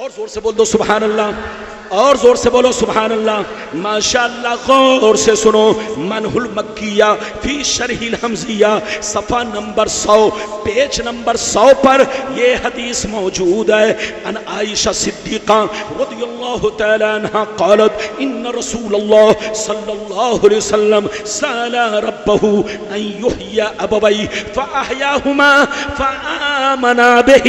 اور زور سے بول دو سبحان اللہ، اور زور سے بولو سبحان اللہ۔ ماشاءاللہ غور سے سنو، منہ المکیہ فی شرح الحمزیہ صفحہ نمبر 100 پیج نمبر 100 پر یہ حدیث موجود ہے۔ ان عائشہ صدیقہ رضی اللہ تعالی عنہ قالت ان رسول اللہ صلی اللہ علیہ وسلم سأل ربہ ان یحیی ابوی فاحیاہما فآمنا بہ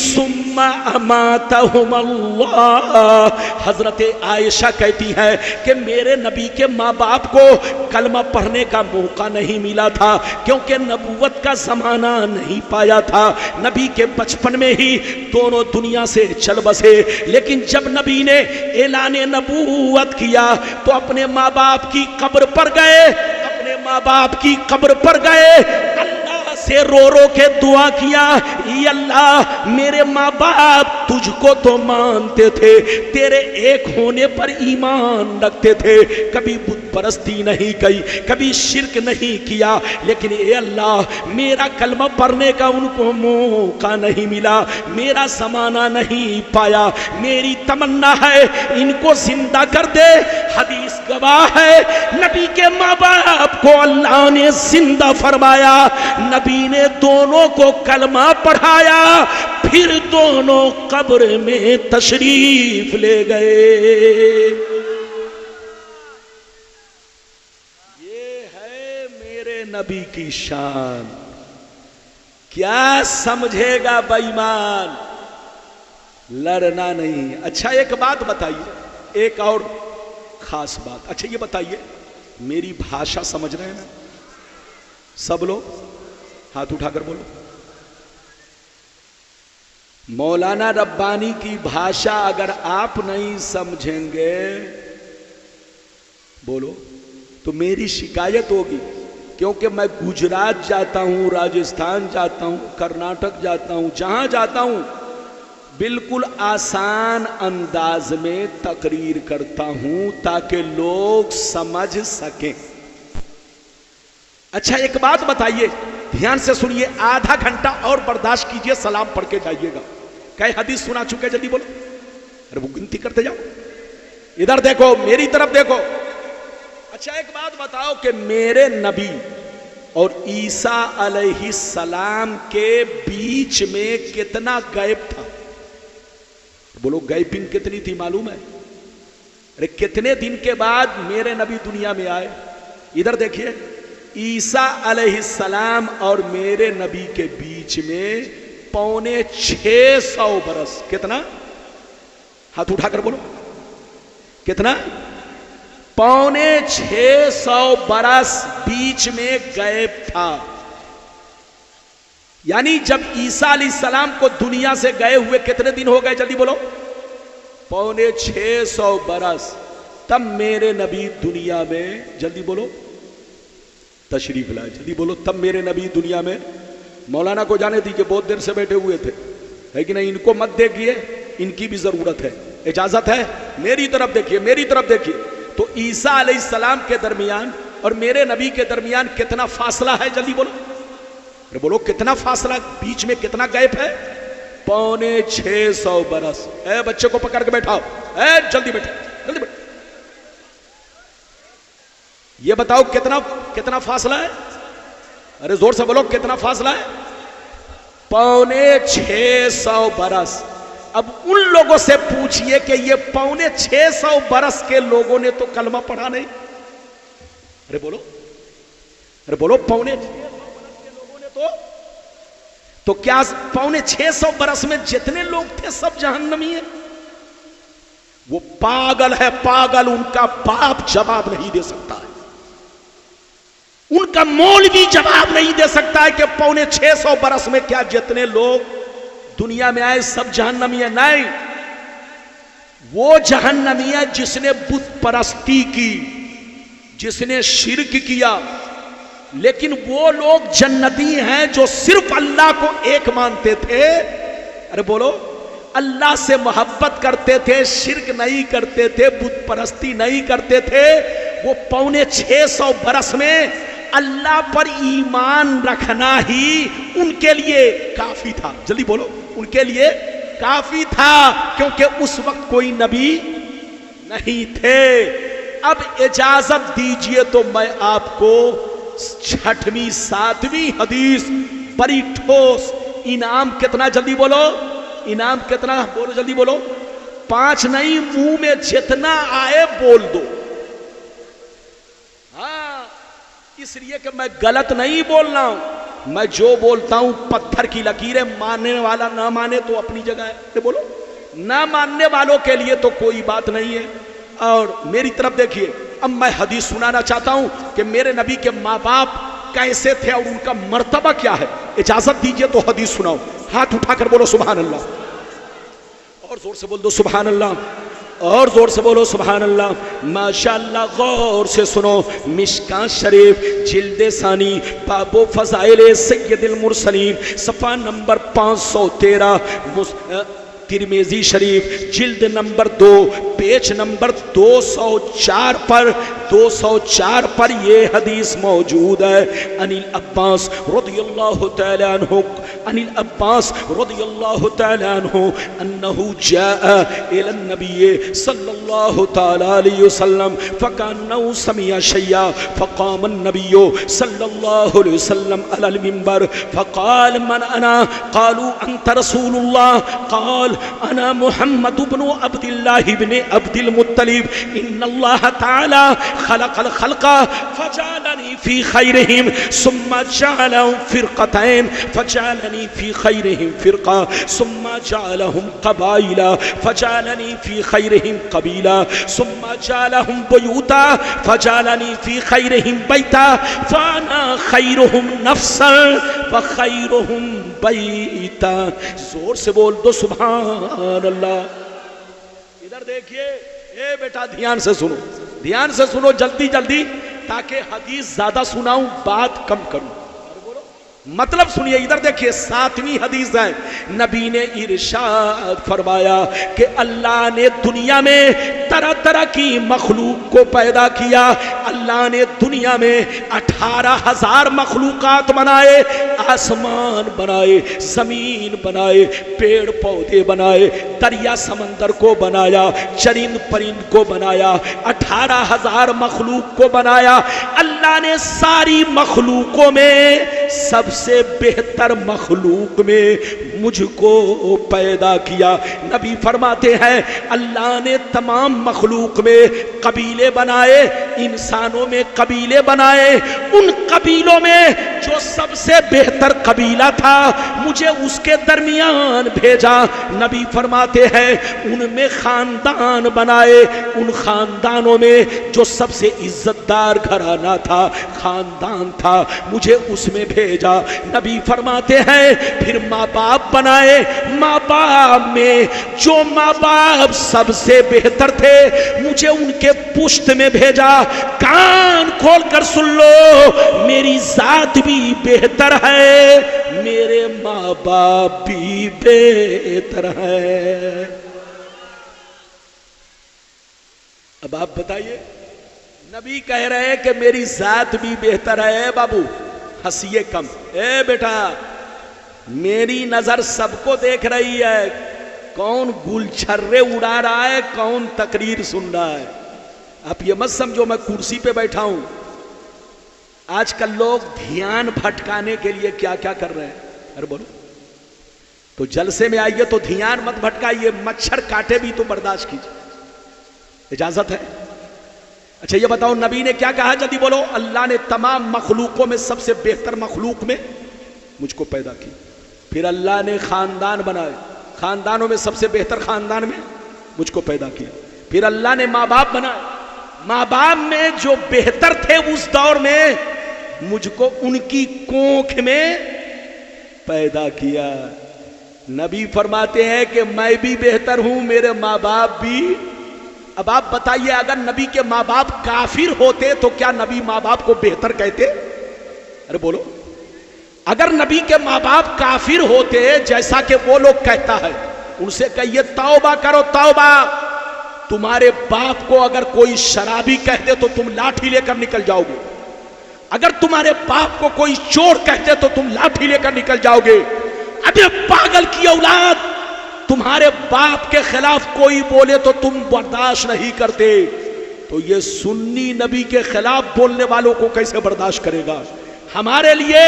ثم اماتہما اللہ۔ حضرت عائشہ کہتی ہے کہ میرے نبی کے ماں باپ کو کلمہ پڑھنے کا موقع نہیں ملا تھا، کیونکہ نبوت کا زمانہ نہیں پایا تھا۔ نبی کے بچپن میں ہی دونوں دنیا سے چل بسے، لیکن جب نبی نے اعلان نبوت کیا تو اپنے ماں باپ کی قبر پر گئے، اپنے ماں باپ کی قبر پر گئے، اللہ سے رو رو کے دعا کیا، یا اللہ میرے ماں باپ تجھ کو تو مانتے تھے، تیرے ایک ہونے پر ایمان رکھتے تھے، کبھی بت پرستی نہیں کی، کبھی شرک نہیں کیا، لیکن اے اللہ میرا کلمہ پڑھنے کا ان کو موقع نہیں ملا، میرا زمانہ نہیں پایا، میری تمنا ہے ان کو زندہ کر دے۔ حدیث گواہ ہے نبی کے ماں باپ کو اللہ نے زندہ فرمایا، نبی نے دونوں کو کلمہ پڑھایا، پھر دونوں قبر میں تشریف لے گئے۔ یہ ہے میرے نبی کی شان، کیا سمجھے گا بے ایمان؟ لڑنا نہیں۔ اچھا ایک بات بتائیے، ایک اور خاص بات، اچھا یہ بتائیے میری بھاشا سمجھ رہے ہیں نا سب لوگ؟ ہاتھ اٹھا کر بولو۔ مولانا ربانی کی بھاشا اگر آپ نہیں سمجھیں گے بولو تو میری شکایت ہوگی، کیونکہ میں گجرات جاتا ہوں، راجستھان جاتا ہوں، کرناٹک جاتا ہوں، جہاں جاتا ہوں بالکل آسان انداز میں تقریر کرتا ہوں تاکہ لوگ سمجھ سکیں۔ اچھا ایک بات بتائیے، دھیان سے سنیے، آدھا گھنٹہ اور برداشت کیجئے، سلام پڑھ کے جائیے گا۔ کئی حدیث سنا چکے، جلدی بولو، ارے وہ گنتی کرتے جاؤ، ادھر دیکھو میری طرف دیکھو۔ اچھا ایک بات بتاؤ کہ میرے نبی اور عیسیٰ علیہ السلام کے بیچ میں کتنا گیپ تھا؟ بولو گیپنگ کتنی تھی معلوم ہے؟ ارے کتنے دن کے بعد میرے نبی دنیا میں آئے؟ ادھر دیکھیے، عیسیٰ علیہ السلام اور میرے نبی کے بیچ میں 650 برس۔ کتنا؟ ہاتھ اٹھا کر بولو کتنا؟ 650 برس بیچ میں گیپ تھا۔ یعنی جب عیسیٰ علیہ السلام کو دنیا سے گئے ہوئے کتنے دن ہو گئے؟ جلدی بولو۔ 650 برس، تب میرے نبی دنیا میں، جلدی بولو، تشریف لائے۔ جلدی بولو، تب میرے نبی دنیا میں۔ مولانا کو جانے دیجیے، بہت دیر سے بیٹھے ہوئے تھے، ہے کہ نہیں؟ ان کو مت دیکھیے، ان کی بھی ضرورت ہے، اجازت ہے؟ میری طرف دیکھیے، میری طرف دیکھیے۔ تو عیسیٰ علیہ السلام کے درمیان اور میرے نبی کے درمیان کتنا فاصلہ ہے؟ جلدی بولو، ارے بولو کتنا فاصلہ، بیچ میں کتنا گیپ ہے؟ 650 برس۔ اے بچے کو پکڑ کے بیٹھاؤ، اے جلدی بیٹھو، جلدی بیٹھو۔ یہ بتاؤ کتنا فاصلہ ہے؟ ارے زور سے بولو کتنا فاصلہ ہے؟ 650 برس۔ اب ان لوگوں سے پوچھئے کہ یہ 650 برس کے لوگوں نے تو کلمہ پڑھا نہیں۔ ارے بولو، ارے بولو 650 برس کے لوگوں نے تو کیا 650 برس میں جتنے لوگ تھے سب جہنمی ہیں؟ وہ پاگل ہے، پاگل، ان کا باپ جواب نہیں دے سکتا ہے، ان کا مولوی جواب نہیں دے سکتا ہے کہ 650 برس میں کیا جتنے لوگ دنیا میں آئے سب جہنمی ہیں؟ نہیں، وہ جہنمی ہے جس نے بت پرستی کی، جس نے شرک کیا۔ لیکن وہ لوگ جنتی ہیں جو صرف اللہ کو ایک مانتے تھے، ارے بولو، اللہ سے محبت کرتے تھے، شرک نہیں کرتے تھے، بت پرستی نہیں کرتے تھے۔ وہ 650 برس میں اللہ پر ایمان رکھنا ہی ان کے لیے کافی تھا۔ جلدی بولو، ان کے لیے کافی تھا کیونکہ اس وقت کوئی نبی نہیں تھے۔ اب اجازت دیجئے تو میں آپ کو 6ویں 7ویں حدیث بڑی ٹھوس، انعام کتنا جلدی بولو، انعام کتنا بولو جلدی بولو، 5 نہیں، منہ میں جتنا آئے بول دو۔ ہاں اس لیے کہ میں غلط نہیں بول رہا ہوں، میں جو بولتا ہوں پتھر کی لکیریں، ماننے والا نہ مانے تو اپنی جگہ ہے، بولو نہ ماننے والوں کے لیے تو کوئی بات نہیں ہے۔ اور میری طرف دیکھیے، اب میں حدیث سنانا چاہتا ہوں کہ میرے نبی کے ماں باپ کیسے تھے اور ان کا مرتبہ کیا ہے۔ اجازت دیجئے تو حدیث سناؤ، ہاتھ اٹھا کر بولو سبحان اللہ، اور زور سے بول دو سبحان اللہ، اور زور سے بولو سبحان اللہ۔ ماشاءاللہ غور سے سنو، مشکاۃ شریف جلد ثانی باب فضائل سید المرسلین صفحہ نمبر 513، ترمذی شریف جلد نمبر 2 پیج نمبر 204 پر یہ حدیث موجود ہے۔ عن العباس رضی اللہ تعالی عنہ، عن العباس رضی اللہ تعالی عنہ انه جاء الى النبي صلی اللہ تعالی علیہ وسلم فكانه سمع شيئا فقام النبي صلی اللہ علیہ وسلم على المنبر فقال من انا؟ قالوا انت رسول الله، قال انا محمد بن عبد الله بن عبد المطلب، ان الله تعالى خلق الخلق فجعلني في خيرهم ثم جعلهم فرقتين فجعلني في خيرهم فرقة ثم جعلهم قبائل فجعلني في خيرهم قبيلة ثم جعلهم بيوتا فجعلني في خيرهم بيتا فأنا خيرهم نفسا وخيرهم بیتا۔ زور سے بول دو سبحان اللہ۔ ادھر دیکھیے، اے بیٹا دھیان سے سنو، دھیان سے سنو جلدی جلدی، تاکہ حدیث زیادہ سناؤں بات کم کروں۔ مطلب سنیے، ادھر دیکھیے 7ویں حدیث ہے، نبی نے ارشاد فرمایا کہ اللہ نے دنیا میں طرح طرح کی مخلوق کو پیدا کیا۔ اللہ نے دنیا میں 18,000 مخلوقات بنائے، آسمان بنائے، زمین بنائے، پیڑ پودے بنائے، دریا سمندر کو بنایا، چرند پرند کو بنایا، 18,000 مخلوق کو بنایا۔ اللہ نے ساری مخلوقوں میں سب سے بہتر مخلوق میں مجھ کو پیدا کیا۔ نبی فرماتے ہیں اللہ نے تمام مخلوق میں قبیلے بنائے، انسانوں میں قبیلے بنائے، ان قبیلوں میں جو سب سے بہتر قبیلہ تھا مجھے اس کے درمیان بھیجا۔ نبی فرماتے ہیں ان میں خاندان بنائے، ان خاندانوں میں جو سب سے عزت دار گھرانہ تھا، خاندان تھا، مجھے اس میں بھیجا۔ نبی فرماتے ہیں پھر ماں باپ بنائے، ماں باپ میں جو ماں باپ سب سے بہتر تھے مجھے ان کے پشت میں بھیجا۔ کان کھول کر سن لو، میری ذات بھی بہتر ہے، میرے ماں باپ بھی بہتر ہے۔ اب آپ بتائیے، نبی کہہ رہے ہیں کہ میری ذات بھی بہتر ہے۔ بابو ہنسیے کم، اے بیٹا میری نظر سب کو دیکھ رہی ہے، کون گل چھرے اڑا رہا ہے، کون تقریر سن رہا ہے۔ آپ یہ مت سمجھو میں کرسی پہ بیٹھا ہوں۔ آج کل لوگ دھیان بھٹکانے کے لیے کیا کیا کر رہے ہیں، ارے بولو تو جلسے میں آئیے تو دھیان مت بھٹکائیے، مچھر کاٹے بھی تو برداشت کیجیے، اجازت ہے۔ اچھا یہ بتاؤ نبی نے کیا کہا، جلدی بولو۔ اللہ نے تمام مخلوقوں میں سب سے بہتر مخلوق میں مجھ کو پیدا کی۔ پھر اللہ نے خاندان بنائے، خاندانوں میں سب سے بہتر خاندان میں مجھ کو پیدا کیا۔ پھر اللہ نے ماں باپ بنائے، ماں باپ میں جو بہتر تھے اس دور میں مجھ کو ان کی کونکھ میں پیدا کیا۔ نبی فرماتے ہیں کہ میں بھی بہتر ہوں، میرے ماں باپ بھی۔ اب آپ بتائیے اگر نبی کے ماں باپ کافر ہوتے تو کیا نبی ماں باپ کو بہتر کہتے؟ ارے بولو، اگر نبی کے ماں باپ کافر ہوتے جیسا کہ وہ لوگ کہتا ہے، ان سے کہیے توبہ کرو توبہ۔ تمہارے باپ کو اگر کوئی شرابی کہتے تو تم لاٹھی لے کر نکل جاؤ گے، اگر تمہارے باپ کو کوئی چور کہتے تو تم لاٹھی لے کر نکل جاؤ گے۔ ابے پاگل کی اولاد، تمہارے باپ کے خلاف کوئی بولے تو تم برداشت نہیں کرتے، تو یہ سنی نبی کے خلاف بولنے والوں کو کیسے برداشت کرے گا؟ ہمارے لیے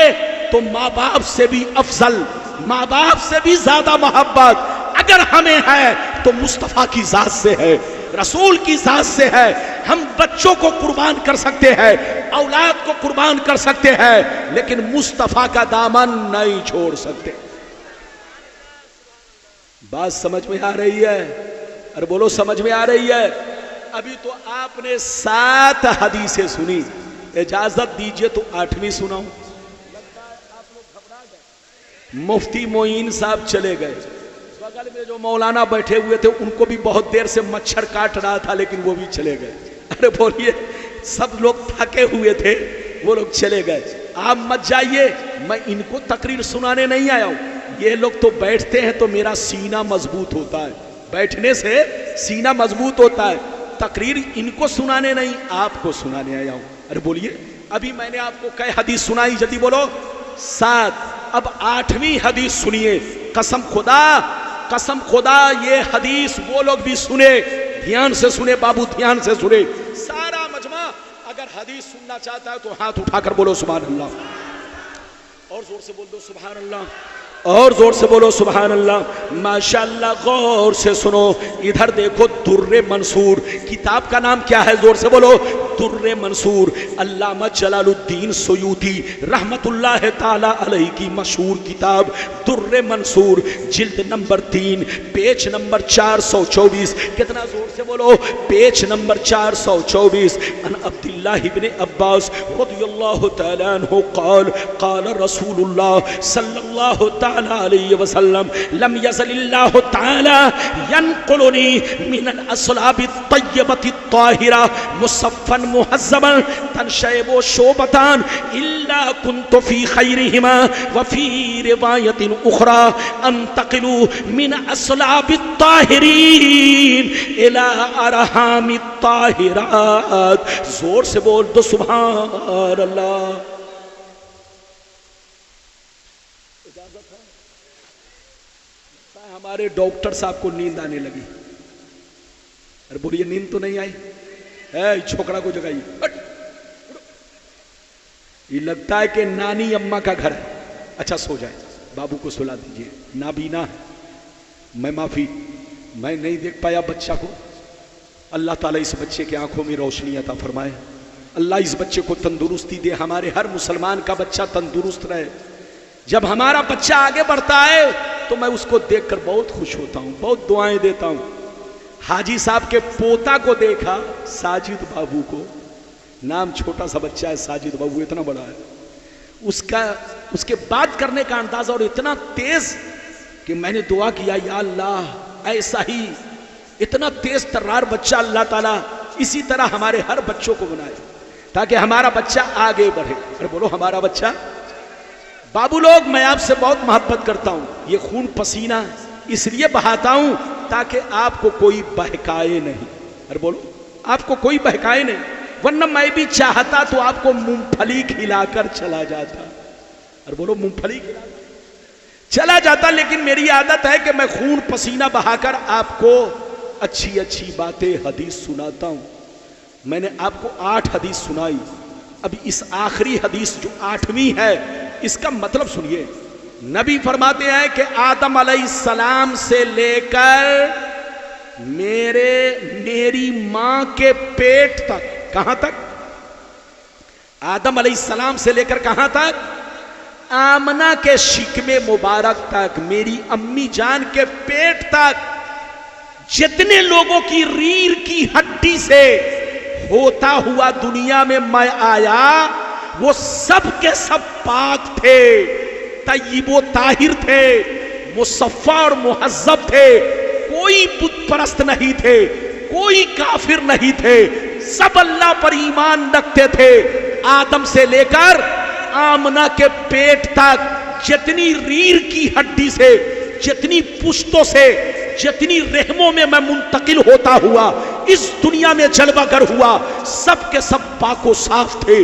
تو ماں باپ سے بھی افضل، ماں باپ سے بھی زیادہ محبت اگر ہمیں ہے تو مصطفیٰ کی ذات سے ہے، رسول کی ذات سے ہے۔ ہم بچوں کو قربان کر سکتے ہیں، اولاد کو قربان کر سکتے ہیں، لیکن مصطفیٰ کا دامن نہیں چھوڑ سکتے۔ بات سمجھ میں آ رہی ہے؟ اور بولو سمجھ میں آ رہی ہے؟ ابھی تو آپ نے 7 حدیثیں سنی، اجازت دیجئے تو 8ویں سناؤں۔ مفتی معین صاحب چلے گئے، بغل میں جو مولانا بیٹھے ہوئے تھے ان کو بھی بہت دیر سے مچھر کاٹ رہا تھا لیکن وہ بھی چلے گئے۔ ارے بولیے، سب لوگ تھکے ہوئے تھے، وہ لوگ چلے گئے۔ آپ مت جائیے، میں ان کو تقریر سنانے نہیں آیا ہوں، یہ لوگ تو بیٹھتے ہیں تو میرا سینہ مضبوط ہوتا ہے، بیٹھنے سے سینہ مضبوط ہوتا ہے، تقریر ان کو سنانے نہیں آپ کو سنانے آیا ہوں۔ ارے بولیے، ابھی میں نے آپ کو کئی حدیث سنائی، جلدی بولو 7، اب 8ویں حدیث سنیے۔ قسم خدا یہ حدیث وہ لوگ بھی سنے، دھیان سے سنے بابو، دھیان سے سنے، سارا مجمع اگر حدیث سننا چاہتا ہے تو ہاتھ اٹھا کر بولو سبحان اللہ، اور زور سے بول دو سبحان اللہ، اور زور سے بولو سبحان اللہ۔ ماشاءاللہ، غور سے سنو، ادھر دیکھو، در منصور، کتاب کا نام کیا ہے؟ زور سے بولو، در منصور، علامہ جلال الدین سیوطی رحمت اللہ تعالی علیہ کی مشہور کتاب در منصور، جلد نمبر 3، پیج نمبر 424، کتنا زور سے بولو؟ Page number 424۔ ان عبداللہ ابن عباس رضی اللہ تعالی عنہ قال قال رسول اللہ صلی اللہ تعالی علیہ وسلم لم يزل اللہ تعالی ينقلنی من الاصلاب الطیبة الطاہرة مصفا مہذبا تنشعب شعبتان الا كنت في خيرهما وفي رواية اخرى انتقل من اصلاب الطاہرین الى ارحام الطاہرات۔ زور سے بول دو سبحان اللہ۔ ہمارے ڈاکٹر صاحب کو نیند آنے لگی، ارے بولیے نیند تو نہیں آئی؟ چھوکرا کو جگائیے، یہ لگتا ہے کہ نانی اماں کا گھر ہے، اچھا سو جائے، بابو کو سلا دیجئے، نابینا ہے، میں معافی، میں نہیں دیکھ پایا بچہ کو، اللہ تعالیٰ اس بچے کے آنکھوں میں روشنی عطا فرمائے، اللہ اس بچے کو تندرستی دے، ہمارے ہر مسلمان کا بچہ تندرست رہے۔ جب ہمارا بچہ آگے بڑھتا ہے تو میں اس کو دیکھ کر بہت خوش ہوتا ہوں، بہت دعائیں دیتا ہوں۔ حاجی صاحب کے پوتا کو دیکھا، ساجد بابو کو، نام چھوٹا سا بچہ ہے ساجد بابو، اتنا بڑا ہے، اس کے بات کرنے کا انداز اور اتنا تیز کہ میں نے دعا کیا یا اللہ ایسا ہی اتنا تیز ترار بچہ اللہ تعالیٰ اسی طرح ہمارے ہر بچوں کو بنائے تاکہ ہمارا بچہ آگے بڑھے۔ اور بولو ہمارا بچہ۔ بابو لوگ، میں آپ سے بہت محبت کرتا ہوں، یہ خون پسینہ اس لیے بہاتا ہوں تاکہ آپ کو کوئی بہکائے نہیں، اور بولو آپ کو کوئی بہکائے نہیں، ورنہ میں بھی چاہتا تو آپ کو مونگ پھلی کھلا کر چلا جاتا، اور بولو مونگ پھلی کھلا چلا جاتا، لیکن میری عادت ہے کہ میں خون پسینہ بہا کر آپ کو اچھی اچھی باتیں حدیث سناتا ہوں۔ میں نے آپ کو 8 حدیث سنائی، اب اس آخری حدیث جو 8ویں ہے اس کا مطلب سنیے۔ نبی فرماتے ہیں کہ آدم علیہ السلام سے لے کر میری ماں کے پیٹ تک، کہاں تک؟ آدم علیہ السلام سے لے کر کہاں تک؟ آمنہ کے شکم مبارک تک، میری امی جان کے پیٹ تک، جتنے لوگوں کی ریڑھ کی ہڈی سے ہوتا ہوا دنیا میں میں آیا وہ سب کے سب پاک تھے، طیب و طاہر تھے، مصفى اور مہذب تھے، کوئی بت پرست نہیں تھے، کوئی کافر نہیں تھے، سب اللہ پر ایمان رکھتے تھے۔ آدم سے لے کر آمنہ کے پیٹ تک جتنی ریڑھ کی ہڈی سے، جتنی پشتوں سے، جتنی رحموں میں میں منتقل ہوتا ہوا اس دنیا میں جلوہ گر ہوا، سب کے سب پاک و صاف تھے،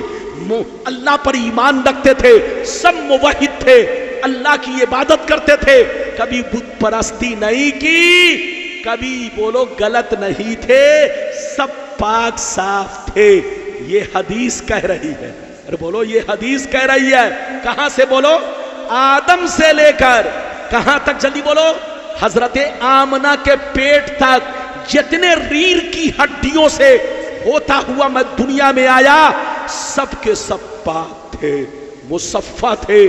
اللہ پر ایمان رکھتے تھے، سب موحد تھے، اللہ کی عبادت کرتے تھے، کبھی بت پرستی نہیں کی، کبھی بولو غلط نہیں تھے، سب پاک صاف تھے. یہ حدیث کہہ رہی ہے. ارے بولو یہ حدیث کہہ رہی ہے. کہاں سے بولو؟ آدم سے لے کر کہاں تک؟ جلدی بولو. حضرت آمنہ کے پیٹ تک جتنے ریڑھ کی ہڈیوں سے ہوتا ہوا میں دنیا میں آیا، سب کے سب پاک تھے، مصفہ تھے،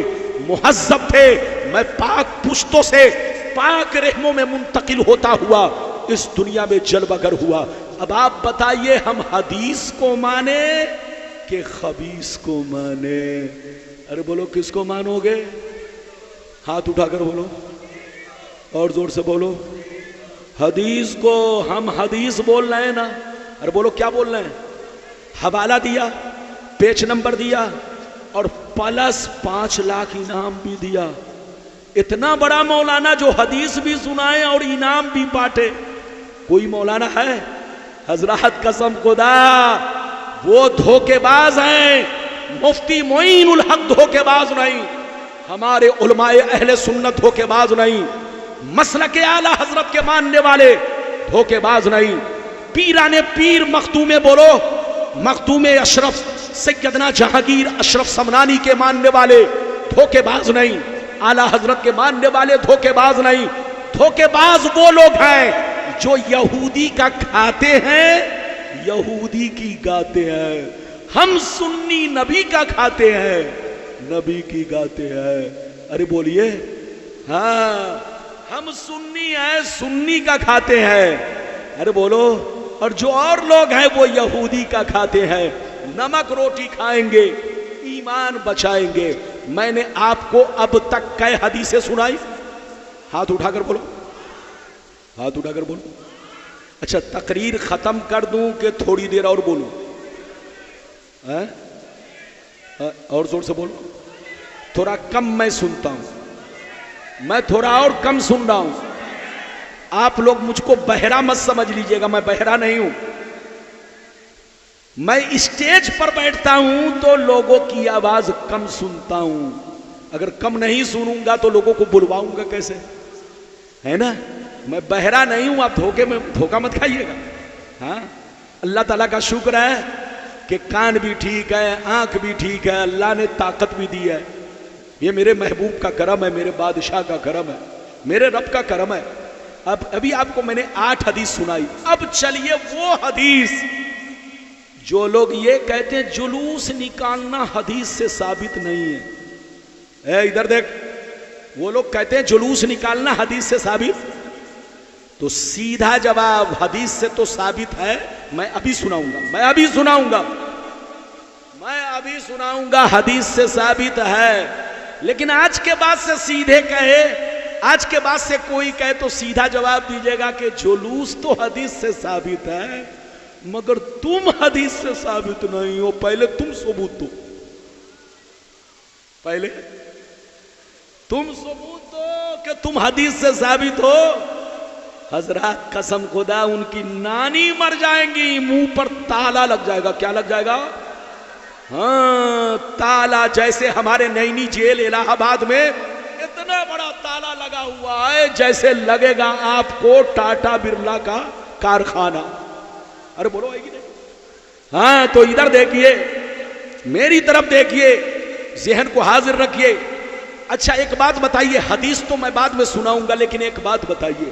مہذب تھے. میں پاک پشتوں سے پاک رحموں میں منتقل ہوتا ہوا اس دنیا میں جلوہ گر ہوا. اب آپ بتائیے ہم حدیث کو مانے کہ خبیث کو مانے؟ ارے بولو کس کو مانو گے؟ ہاتھ اٹھا کر بولو اور زور سے بولو. حدیث کو. ہم حدیث بول رہے ہیں نا. ارے بولو کیا بول رہے ہیں؟ حوالہ دیا، پیج نمبر دیا اور پلس 5 لاکھ انعام بھی دیا. اتنا بڑا مولانا جو حدیث بھی سنائے اور انعام بھی بانٹے، کوئی مولانا ہے؟ حضرات قسم خدا وہ دھوکے باز ہیں. مفتی معین الحق دھوکے باز نہیں، ہمارے علماء اہل سنت دھوکے باز نہیں، مسلک اعلی حضرت کے ماننے والے دھوکے باز نہیں. پیران پیر مختوم بولو، مختوم اشرف سیدنا جہانگیر اشرف سمنانی کے ماننے والے دھوکے باز نہیں، اعلی حضرت کے ماننے والے دھوکے باز نہیں. دھوکے باز وہ لوگ ہیں جو یہودی کا کھاتے ہیں، یہودی کی گاتے ہیں. ہم سنی نبی کا کھاتے ہیں، نبی کی گاتے ہیں. ارے بولیے ہاں ہم سنی ہیں، سنی کا کھاتے ہیں. ارے بولو. اور جو اور لوگ ہیں وہ یہودی کا کھاتے ہیں. نمک روٹی کھائیں گے، ایمان بچائیں گے. میں نے آپ کو اب تک کئی حدیثیں سنائی؟ ہاتھ اٹھا کر بولو، ہاتھ اٹھا کر بولو. اچھا تقریر ختم کر دوں کہ تھوڑی دیر اور بولوں؟ اور زور سے بولو. تھوڑا کم میں سنتا ہوں، میں تھوڑا اور کم سن رہا ہوں. آپ لوگ مجھ کو بہرا مت سمجھ لیجئے گا، میں بہرا نہیں ہوں. میں اسٹیج پر بیٹھتا ہوں تو لوگوں کی آواز کم سنتا ہوں. اگر کم نہیں سنوں گا تو لوگوں کو بلواؤں گا کیسے؟ ہے نا. میں بہرا نہیں ہوں. آپ دھوکے میں دھوکا مت کھائیے گا. ہاں اللہ تعالیٰ کا شکر ہے کہ کان بھی ٹھیک ہے، آنکھ بھی ٹھیک ہے، اللہ نے طاقت بھی دی ہے. یہ میرے محبوب کا کرم ہے، میرے بادشاہ کا کرم ہے، میرے رب کا کرم ہے. ابھی آپ کو میں نے 8 حدیث سنائی. اب چلیے وہ حدیث جو لوگ یہ کہتے ہیں جلوس نکالنا حدیث سے ثابت نہیں ہے. اے ادھر دیکھ، وہ لوگ کہتے ہیں جلوس نکالنا حدیث سے ثابت. تو سیدھا جواب حدیث سے تو ثابت ہے. میں ابھی سناؤں گا، میں ابھی سناؤں گا، میں ابھی سناؤں گا. حدیث سے ثابت ہے. لیکن آج کے بعد سے سیدھے کہے، آج کے بعد سے کوئی کہے تو سیدھا جواب دیجیے گا کہ جلوس تو حدیث سے ثابت ہے مگر تم حدیث سے ثابت نہیں ہو. پہلے تم ثبوت دو، پہلے تم ثبوت دو کہ تم حدیث سے ثابت ہو. حضرات قسم خدا ان کی نانی مر جائیں گی، منہ پر تالا لگ جائے گا. کیا لگ جائے گا؟ ہاں تالا. جیسے ہمارے نینی جیل الہ آباد میں اتنا بڑا تالا لگا ہوا ہے جیسے لگے گا آپ کو ٹاٹا برلا کا کارخانہ. ارے بولو ہے کہ نہیں؟ ہاں تو ادھر دیکھیے، میری طرف دیکھیے، ذہن کو حاضر رکھیے. اچھا ایک بات بتائیے، حدیث تو میں بعد میں سناؤں گا لیکن ایک بات بتائیے،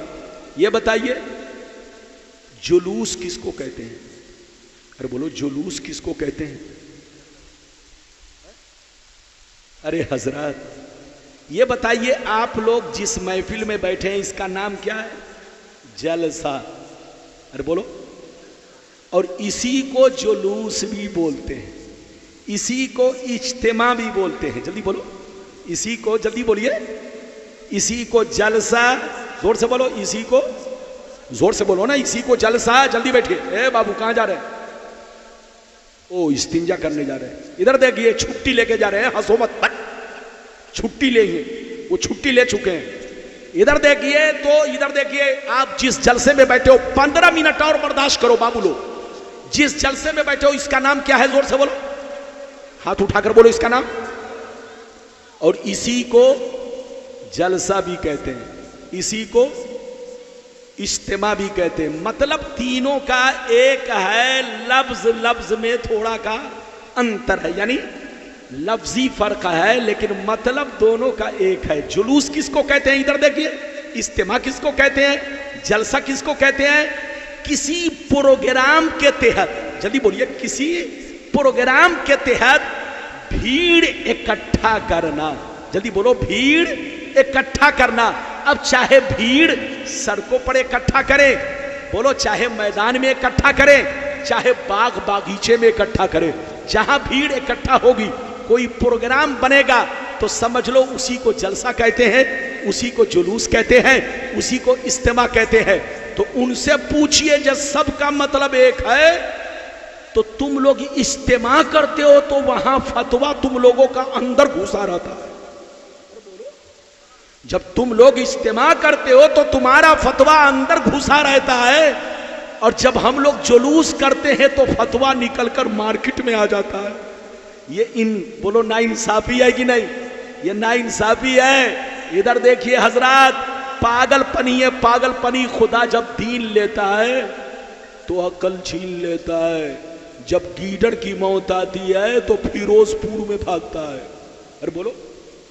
یہ بتائیے جلوس کس کو کہتے ہیں؟ ارے بولو جلوس کس کو کہتے ہیں؟ ارے حضرات یہ بتائیے، آپ لوگ جس محفل میں بیٹھے ہیں اس کا نام کیا ہے؟ جلسہ. ارے بولو. اور اسی کو جلوس بھی بولتے ہیں، اسی کو اجتماع بھی بولتے ہیں. جلدی بولو. اسی کو جلدی بولیے. اسی کو جلسہ. زور سے بولو. اسی کو زور سے بولو نا. اسی کو جلسہ. جلدی بیٹھیے. اے بابو کہاں جا رہے ہیں؟ او استنجا کرنے جا رہے ہیں. ادھر دیکھیے چھٹی لے کے جا رہے ہیں. ہنسو مت. چھٹی لے گئے، وہ چھٹی لے چکے ہیں. ادھر دیکھیے تو ادھر دیکھیے، آپ جس جلسے میں بیٹھے ہو 15 منٹ اور برداشت کرو بابو لو. جس جلسے میں بیٹھے ہو اس کا نام کیا ہے؟ زور سے بولو. ہاتھ اٹھا کر بولو اس کا نام. اور اسی کو جلسہ بھی کہتے ہیں. اسی کو اجتماع بھی کہتے ہیں. مطلب تینوں کا ایک ہے, لفظ لفظ میں تھوڑا کا انتر ہے, یعنی لفظی فرق ہے لیکن مطلب دونوں کا ایک ہے. جلوس کس کو کہتے ہیں؟ ادھر دیکھیے. اجتماع کس کو کہتے ہیں؟ جلسہ کس کو کہتے ہیں؟ کسی پروگرام کے تحت, جلدی بولیے, کسی پروگرام کے تحت بھیڑ اکٹھا کرنا. جلدی بولو, بھیڑ اکٹھا کرنا. اب چاہے بھیڑ سڑکوں پر اکٹھا کرے, بولو, چاہے میدان میں اکٹھا کرے, چاہے باغ باغیچے میں اکٹھا کرے, جہاں بھیڑ اکٹھا ہوگی, کوئی پروگرام بنے گا تو سمجھ لو اسی کو جلسہ کہتے ہیں, اسی کو جلوس کہتے ہیں, اسی کو اجتماع کہتے ہیں. تو ان سے پوچھئے جب سب کا مطلب ایک ہے تو تم لوگ اجتماع کرتے ہو تو وہاں فتویٰ تم لوگوں کا اندر گھسا رہتا ہے. جب تم لوگ اجتماع کرتے ہو تو تمہارا فتویٰ اندر گھسا رہتا ہے, اور جب ہم لوگ جلوس کرتے ہیں تو فتویٰ نکل کر مارکیٹ میں آ جاتا ہے. یہ بولو نا انصافی ہے کہ نہیں؟ یہ نا انصافی ہے. ادھر دیکھیے حضرات, پاگل پنی ہے, پاگل پنی. خدا جب دین لیتا ہے تو عقل چھین لیتا ہے. جب گیدڑ کی موت آتی ہے تو فیروز پور میں بھاگتا ہے. ارے بولو,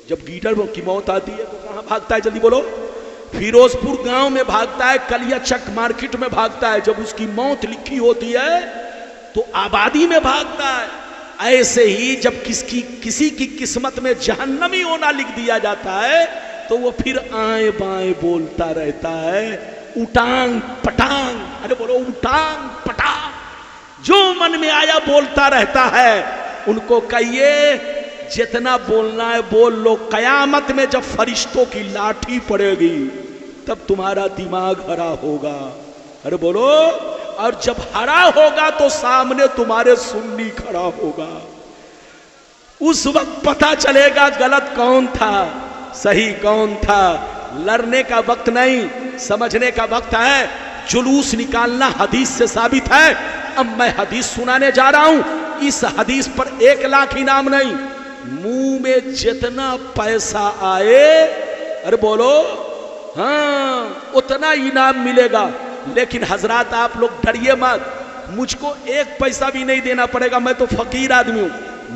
جب گیدڑ کی موت آتی ہے تو کہاں بھاگتا ہے؟ جلدی بولو. فیروز پور گاؤں میں بھاگتا ہے, کلیا چک مارکیٹ میں بھاگتا ہے. جب اس کی موت لکھی ہوتی ہے تو آبادی میں بھاگتا ہے. ایسے ہی جب کسی کی قسمت میں جہنمی ہونا لکھ دیا جاتا ہے تو وہ پھر آئیں بائیں بولتا رہتا ہے, اٹانگ پٹانگ. ارے بولو, اٹانگ پٹانگ, جو من میں آیا بولتا رہتا ہے. ان کو کہیے جتنا بولنا ہے بول لو, قیامت میں جب فرشتوں کی لاٹھی پڑے گی تب تمہارا دماغ ہرا ہوگا. ارے بولو, اور جب ہرا ہوگا تو سامنے تمہارے سنی کھڑا ہوگا. اس وقت پتہ چلے گا غلط کون تھا, صحیح کون تھا. لڑنے کا وقت نہیں, سمجھنے کا وقت ہے. جلوس نکالنا حدیث سے ثابت ہے. اب میں حدیث سنانے جا رہا ہوں. اس حدیث پر 1 لاکھ انعام نہیں, منہ میں جتنا پیسہ آئے, ارے بولو, ہاں, اتنا انعام ملے گا. لیکن حضرات آپ لوگ ڈریے مت, مجھ کو 1 پیسہ بھی نہیں دینا پڑے گا. میں تو فقیر آدمی ہوں,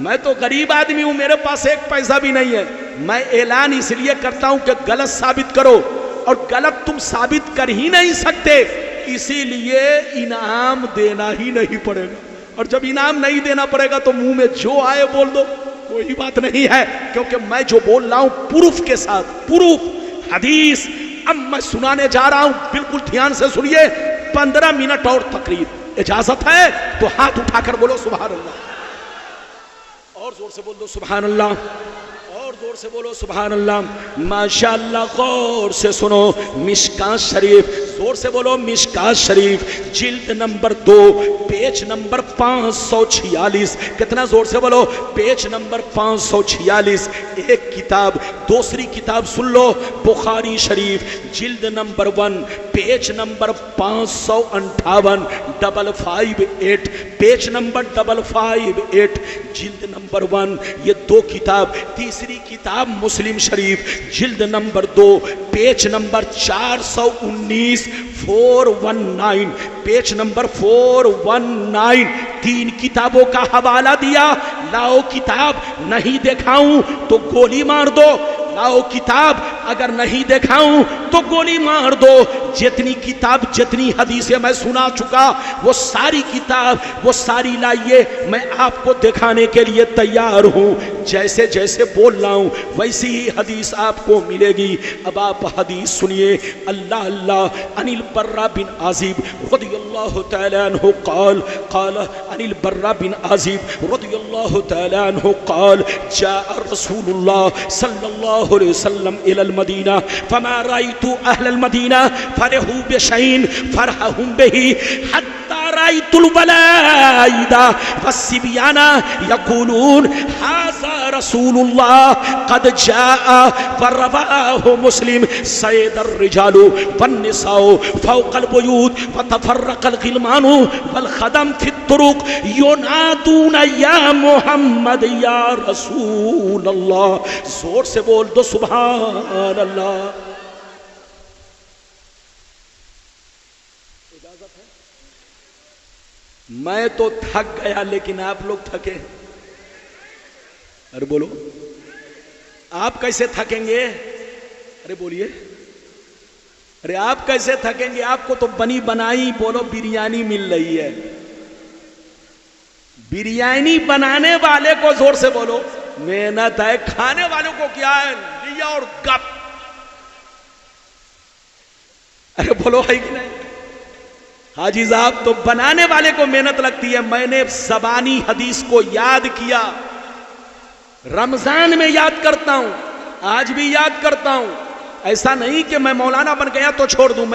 میں تو غریب آدمی ہوں, میرے پاس 1 پیسہ بھی نہیں ہے. میں اعلان اس لیے کرتا ہوں کہ غلط ثابت کرو, اور غلط تم ثابت کر ہی نہیں سکتے, اسی لیے انعام دینا ہی نہیں پڑے گا. اور جب انعام نہیں دینا پڑے گا تو منہ میں جو آئے بول دو, کوئی بات نہیں ہے. کیونکہ میں جو بول رہا ہوں پروف کے ساتھ, پروف حدیث. اب میں سنانے جا رہا ہوں, بالکل دھیان سے سنیے. 15 منٹ اور تقریر, اجازت ہے تو ہاتھ اٹھا کر بولو سبحان اللہ. اور زور سے بول دو سبحان اللہ, اور زور سے بولو سبحان اللہ. ماشاءاللہ, غور سے سنو. مشکات شریف, زور سے بولو مشکات شریف, جلد نمبر 2, پیج نمبر 546. کتنا زور سے بولو؟ Page number 546. ایک کتاب. دوسری کتاب سن لو, بخاری شریف, جلد number 1, page number 558, 558, page number 558, جلد نمبر 1. یہ 2 کتاب. تیسری کتاب مسلم شریف, جلد number 2, page number 419, 419, page number 419. 3 کتابوں کا حوالہ دیا. لاؤ کتاب, نہیں دکھاؤں تو گولی مار دو. لاؤ کتاب, اگر نہیں دکھاؤں تو گولی مار دو. جتنی کتاب, جتنی حدیثیں میں سنا چکا, وہ ساری کتاب, وہ ساری لائیے, میں آپ کو دکھانے کے لیے تیار ہوں. جیسے جیسے بول رہا ہوں ویسی ہی حدیث آپ کو ملے گی. اب آپ حدیث سنیے. اللہ اللہ, عن البراء بن عازب رضی اللہ تعالی عنہ قال, قال عن البراء بن عازب رضی اللہ تعالی عنہ قال, جاء رسول اللہ صلی اللہ علیہ وسلم الى المدینہ فما رأیت اہل المدینہ فرحوا بشیء فرحهم به حتی رأیت الولائد والصبیان یقولون هذا رسول اللہ قد جاء. ورواه مسلم. سید الرجال والنساء فوق البیوت وتفرق الغلمان والخدم في الطرق ينادون یا محمد یا رسول اللہ. زور سے بول دو سبحان اللہ. میں تو تھک گیا لیکن آپ لوگ تھکے. ارے بولو آپ کیسے تھکیں گے؟ ارے بولیے ارے آپ کیسے تھکیں گے؟ آپ کو تو بنی بنائی بولو بریانی مل رہی ہے. بریانی بنانے والے کو زور سے بولو محنت ہے، کھانے والوں کو کیا ہے؟ لیا اور گپ. ارے بولو ہے کہ نہیں؟ حاجی صاحب تو بنانے والے کو محنت لگتی ہے. میں نے زبانی حدیث کو یاد کیا، رمضان میں یاد کرتا ہوں، آج بھی یاد کرتا ہوں. ایسا نہیں کہ میں مولانا بن گیا تو چھوڑ دوں.